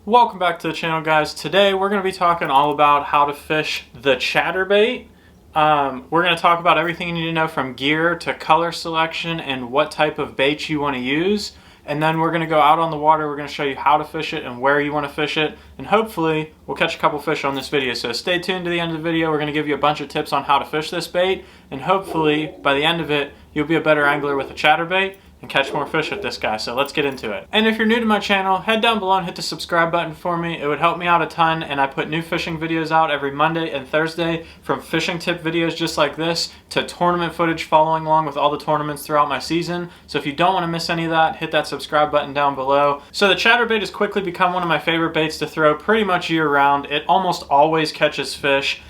Welcome back to the channel, guys. Today we're going to be talking all about how to fish the chatterbait. We're going to talk about everything you need to know from gear to color selection and what type of bait you want to use. And then we're going to go out on the water. We're going to show you how to fish it and where you want to fish it. And hopefully we'll catch a couple fish on this video. So stay tuned to the end of the video. We're going to give you a bunch of tips on how to fish this bait. And hopefully by the end of it, you'll be a better angler with a chatterbait and catch more fish with this guy. So let's get into it. And if you're new to my channel, head down below and hit the subscribe button for me. It would help me out a ton, and I put new fishing videos out every Monday and Thursday, from fishing tip videos just like this to tournament footage following along with all the tournaments throughout my season. So if you don't want to miss any of that, hit that subscribe button down below. So the chatterbait has quickly become one of my favorite baits to throw pretty much year round. It almost always catches fish.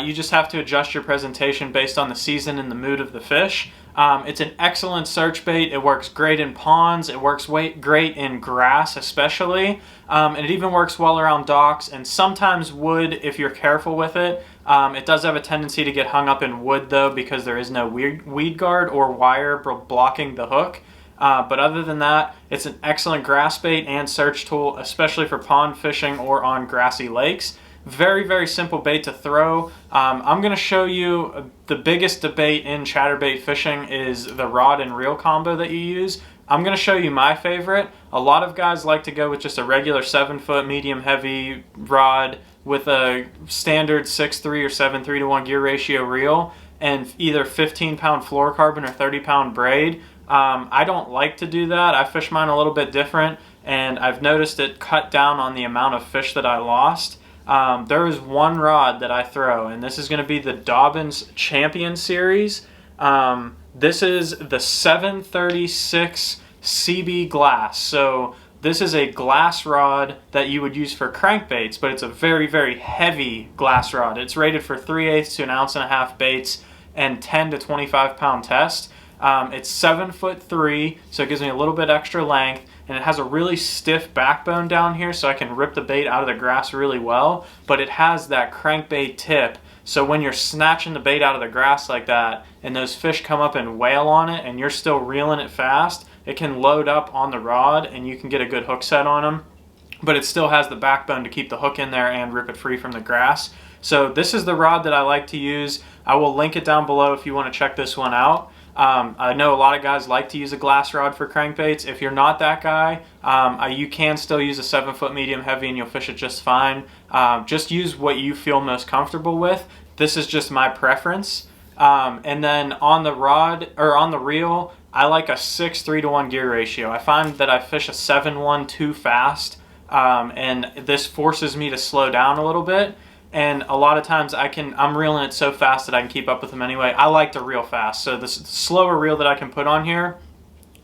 You just have to adjust your presentation based on the season and the mood of the fish. It's an excellent search bait. It works great in ponds. It works great in grass especially. And it even works well around docks and sometimes wood if you're careful with it. It does have a tendency to get hung up in wood though, because there is no weed guard or wire blocking the hook. But other than that, it's an excellent grass bait and search tool, especially for pond fishing or on grassy lakes. Very, very simple bait to throw. I'm going to show you the biggest debate in chatterbait fishing is the rod and reel combo that you use. I'm going to show you my favorite. A lot of guys like to go with just a regular 7-foot medium heavy rod with a standard 6-3 or 7-3 to 1 gear ratio reel and either 15-pound fluorocarbon or 30-pound braid. I don't like to do that. I fish mine a little bit different, and I've noticed it cut down on the amount of fish that I lost. There is one rod that I throw, and this is going to be the Dobyns Champion Series. This is the 736 CB glass. So this is a glass rod that you would use for crankbaits, but it's a very, very heavy glass rod. It's rated for 3/8 to 1.5 ounce baits and 10 to 25 pound test. It's 7'3", so it gives me a little bit extra length, and it has a really stiff backbone down here, so I can rip the bait out of the grass really well, but it has that crankbait tip, so when you're snatching the bait out of the grass like that, and those fish come up and wail on it, and you're still reeling it fast, it can load up on the rod, and you can get a good hook set on them, but it still has the backbone to keep the hook in there and rip it free from the grass. So this is the rod that I like to use. I will link it down below if you want to check this one out. I know a lot of guys like to use a glass rod for crankbaits. If you're not that guy, you can still use a 7-foot medium heavy and you'll fish it just fine. Just use what you feel most comfortable with. This is just my preference. And then on the rod or on the reel, I like a 6-3 to 1 gear ratio. I find that I fish a 7-1 too fast, and this forces me to slow down a little bit. And a lot of times I'm reeling it so fast that I can keep up with them anyway. I like to reel fast. So the slower reel that I can put on here,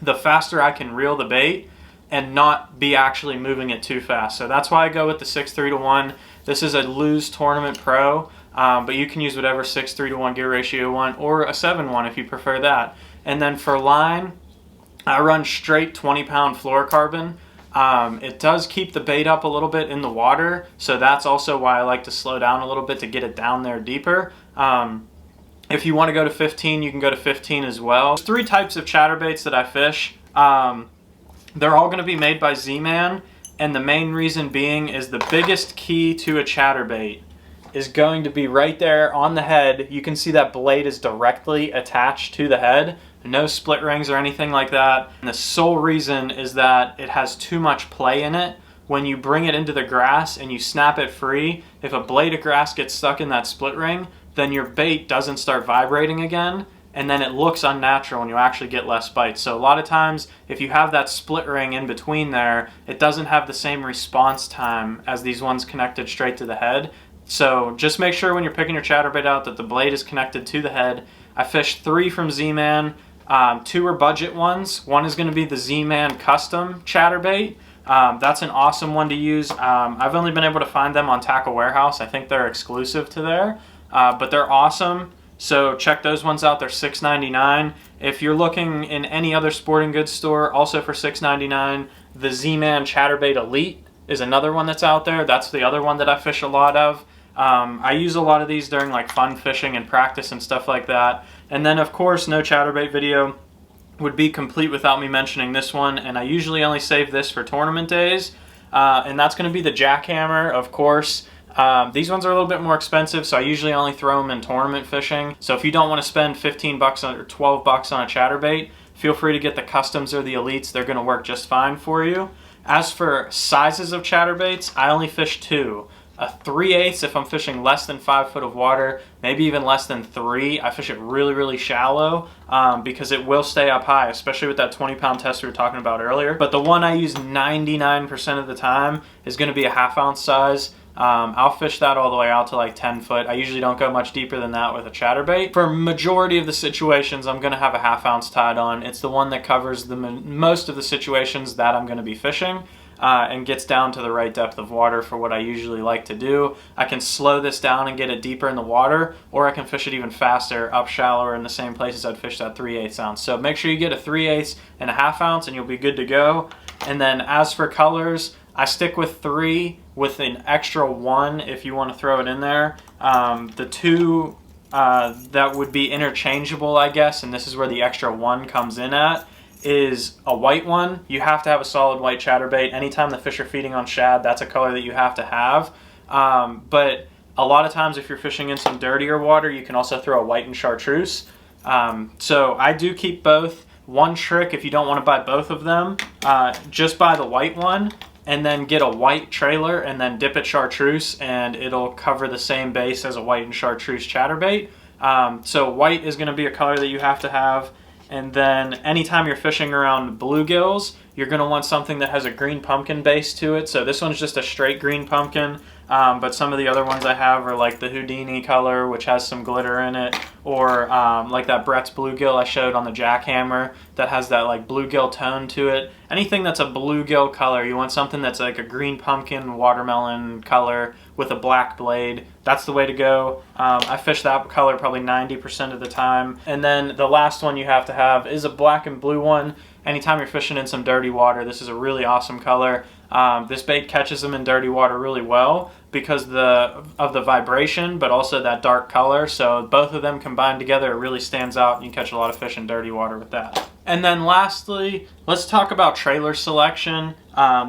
the faster I can reel the bait and not be actually moving it too fast. So that's why I go with the 6-3 to 1. This is a Lose Tournament Pro, but you can use whatever 6-3 to 1 gear ratio you want, or a 7-1 if you prefer that. And then for line, I run straight 20-pound fluorocarbon. It does keep the bait up a little bit in the water, so that's also why I like to slow down a little bit to get it down there deeper. If you want to go to 15, you can go to 15 as well. There's 3 types of chatterbaits that I fish. They're all going to be made by Z-Man, and the main reason being is the biggest key to a chatterbait is going to be right there on the head. You can see that blade is directly attached to the head. No split rings or anything like that. And the sole reason is that it has too much play in it. When you bring it into the grass and you snap it free, if a blade of grass gets stuck in that split ring, then your bait doesn't start vibrating again, and then it looks unnatural and you actually get less bites. So a lot of times, if you have that split ring in between there, it doesn't have the same response time as these ones connected straight to the head. So just make sure when you're picking your chatterbait out that the blade is connected to the head. I fished 3 from Z-Man. 2 are budget ones. One is going to be the Z-Man Custom Chatterbait. That's an awesome one to use. I've only been able to find them on Tackle Warehouse. I think they're exclusive to there, but they're awesome. So check those ones out. They're $6.99. If you're looking in any other sporting goods store, also for $6.99, the Z-Man Chatterbait Elite is another one that's out there. That's the other one that I fish a lot of. I use a lot of these during like fun fishing and practice and stuff like that. And then of course, no chatterbait video would be complete without me mentioning this one, and I usually only save this for tournament days. and that's going to be the Jackhammer, of course. These ones are a little bit more expensive, so I usually only throw them in tournament fishing. So if you don't want to spend 15 bucks or 12 bucks on a chatterbait, feel free to get the customs or the elites. They're going to work just fine for you. As for sizes of chatterbaits, I only fish two. A 3/8 if I'm fishing less than 5 foot of water, maybe even less than 3. I fish it really, really shallow because it will stay up high, especially with that 20-pound test we were talking about earlier. But the one I use 99% of the time is going to be a 1/2 ounce size. I'll fish that all the way out to like 10 foot. I usually don't go much deeper than that with a chatterbait. For majority of the situations, I'm going to have a 1/2 ounce tied on. It's the one that covers the most of the situations that I'm going to be fishing. And gets down to the right depth of water for what I usually like to do. I can slow this down and get it deeper in the water, or I can fish it even faster up shallower in the same places I'd fish that 3/8 ounce. So make sure you get a 3/8 and a 1/2 ounce and you'll be good to go. And then as for colors, I stick with 3 with an extra 1 if you want to throw it in there. The 2 that would be interchangeable, I guess, and this is where the extra 1 comes in at, is a white one. You have to have a solid white chatterbait. Anytime the fish are feeding on shad, that's a color that you have to have. But a lot of times if you're fishing in some dirtier water, you can also throw a white and chartreuse. So I do keep both. One trick, if you don't want to buy both of them, just buy the white one and then get a white trailer and then dip it chartreuse, and it'll cover the same base as a white and chartreuse chatterbait. So white is going to be a color that you have to have. And then anytime you're fishing around bluegills, you're going to want something that has a green pumpkin base to it. So this one's just a straight green pumpkin, but some of the other ones I have are like the Houdini color, which has some glitter in it, or like that Brett's bluegill I showed on the Jackhammer that has that like bluegill tone to it. Anything that's a bluegill color, you want something that's like a green pumpkin watermelon color with a black blade. That's the way to go. I fish that color probably 90% of the time. And then the last one you have to have is a black and blue one. Anytime you're fishing in some dirty water, this is a really awesome color. This bait catches them in dirty water really well because of the vibration, but also that dark color. So both of them combined together, it really stands out, and you catch a lot of fish in dirty water with that. And then lastly, let's talk about trailer selection.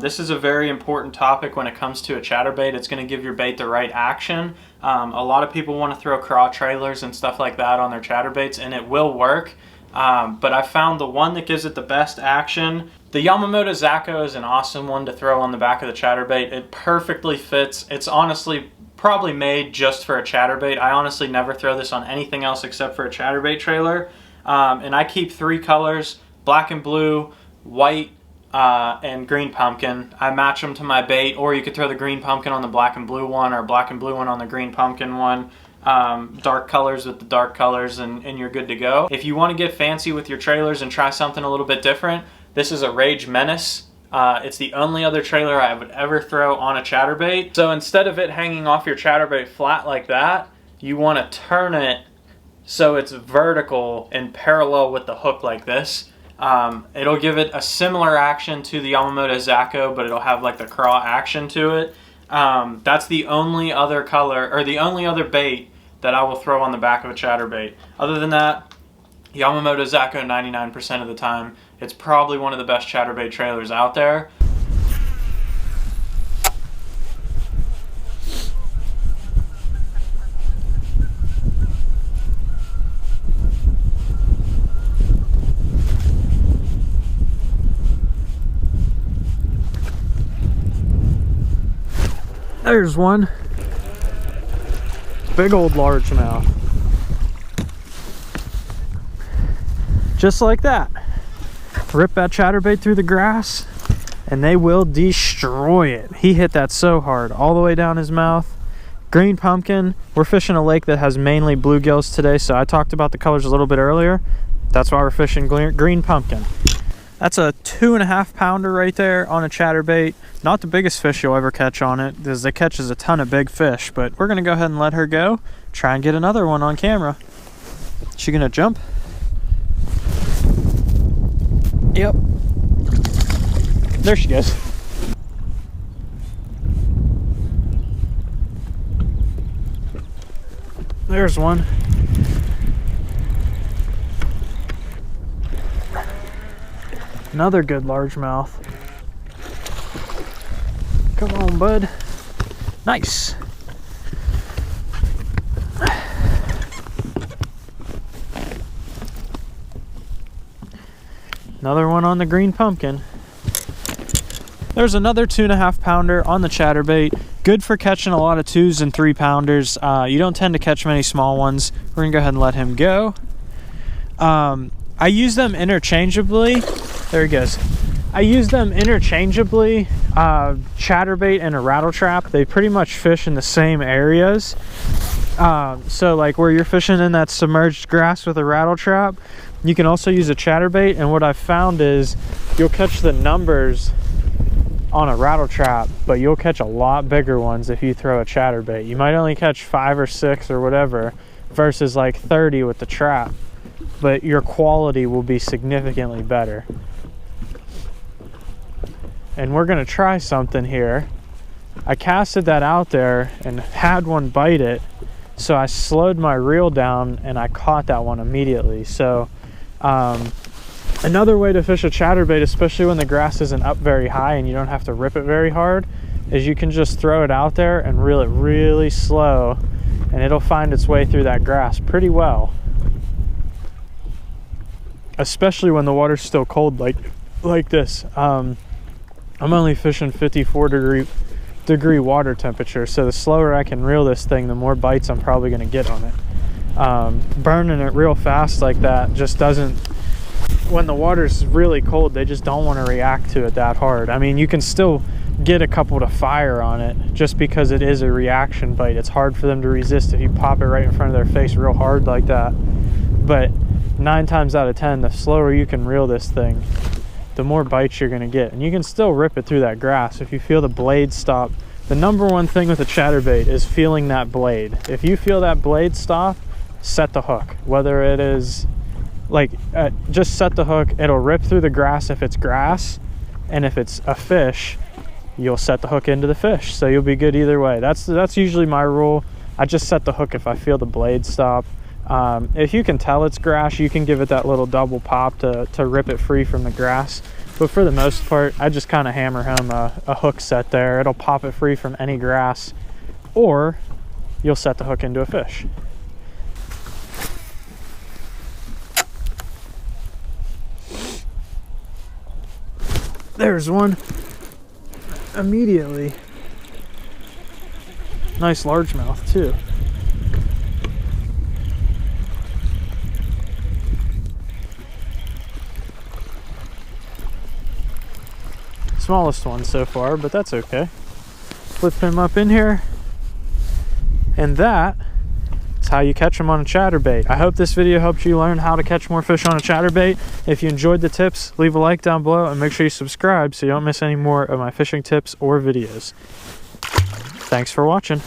This is a very important topic when it comes to a chatterbait. It's going to give your bait the right action. A lot of people want to throw craw trailers and stuff like that on their chatterbaits, and it will work. But I found the one that gives it the best action. The Yamamoto Zako is an awesome one to throw on the back of the chatterbait. It perfectly fits. It's honestly probably made just for a chatterbait. I honestly never throw this on anything else except for a chatterbait trailer. And I keep 3 colors, black and blue, white, and green pumpkin. I match them to my bait, or you could throw the green pumpkin on the black and blue one, or black and blue one on the green pumpkin one. Dark colors with the dark colors, and you're good to go. If you want to get fancy with your trailers and try something a little bit different, this is a Rage Menace. It's the only other trailer I would ever throw on a chatterbait. So instead of it hanging off your chatterbait flat like that, you want to turn it so it's vertical and parallel with the hook like this. It'll give it a similar action to the Yamamoto Zako, but it'll have like the craw action to it. That's the only other color, or the only other bait that I will throw on the back of a chatterbait. Other than that, Yamamoto Zako 99% of the time. It's probably one of the best chatterbait trailers out there. There's one. Big old largemouth. Just like that. Rip that chatterbait through the grass and they will destroy it. He hit that so hard, all the way down his mouth. Green pumpkin. We're fishing a lake that has mainly bluegills today, so I talked about the colors a little bit earlier. That's why we're fishing green pumpkin. That's a 2.5 pounder right there on a chatterbait. Not the biggest fish you'll ever catch on it, because it catches a ton of big fish, but we're gonna go ahead and let her go. Try and get another one on camera. She gonna jump? Yep. There she goes. There's one. Another good largemouth. bud. Nice. Another one on the green pumpkin. There's another 2.5 pounder on the chatterbait. Good for catching a lot of 2s and 3 pounders. You don't tend to catch many small ones. We're gonna go ahead and let him go. I use them interchangeably. There he goes. I use them interchangeably, chatterbait and a rattle trap. They pretty much fish in the same areas. So like where you're fishing in that submerged grass with a rattle trap, you can also use a chatterbait. And what I've found is you'll catch the numbers on a rattle trap, but you'll catch a lot bigger ones if you throw a chatterbait. You might only catch 5 or 6 or whatever versus like 30 with the trap, but your quality will be significantly better. And we're gonna try something here. I casted that out there and had one bite it, so I slowed my reel down and I caught that one immediately. So another way to fish a chatterbait, especially when the grass isn't up very high and you don't have to rip it very hard, is you can just throw it out there and reel it really slow, and it'll find its way through that grass pretty well. Especially when the water's still cold like this. I'm only fishing 54 degree water temperature, so the slower I can reel this thing, the more bites I'm probably going to get on it. Burning it real fast like that just doesn't, when the water's really cold, they just don't want to react to it that hard. I mean, you can still get a couple to fire on it just because it is a reaction bite. It's hard for them to resist if you pop it right in front of their face real hard like that. But 9 times out of 10, the slower you can reel this thing, the more bites you're going to get. And you can still rip it through that grass if you feel the blade stop. The number one thing with a chatterbait is feeling that blade. If you feel that blade stop, set the hook. Whether it is like just set the hook. It'll rip through the grass if it's grass, and if it's a fish, you'll set the hook into the fish, so you'll be good either way. That's usually my rule. I just set the hook if I feel the blade stop. If you can tell it's grass, you can give it that little double pop to rip it free from the grass, but for the most part, I just kind of hammer home a hook set there. It'll pop it free from any grass, or you'll set the hook into a fish. There's one immediately. Nice largemouth too. Smallest one so far, but that's okay. Flip him up in here, and that is how you catch them on a chatterbait. I hope this video helped you learn how to catch more fish on a chatterbait. If you enjoyed the tips, leave a like down below and make sure you subscribe so you don't miss any more of my fishing tips or videos. Thanks for watching.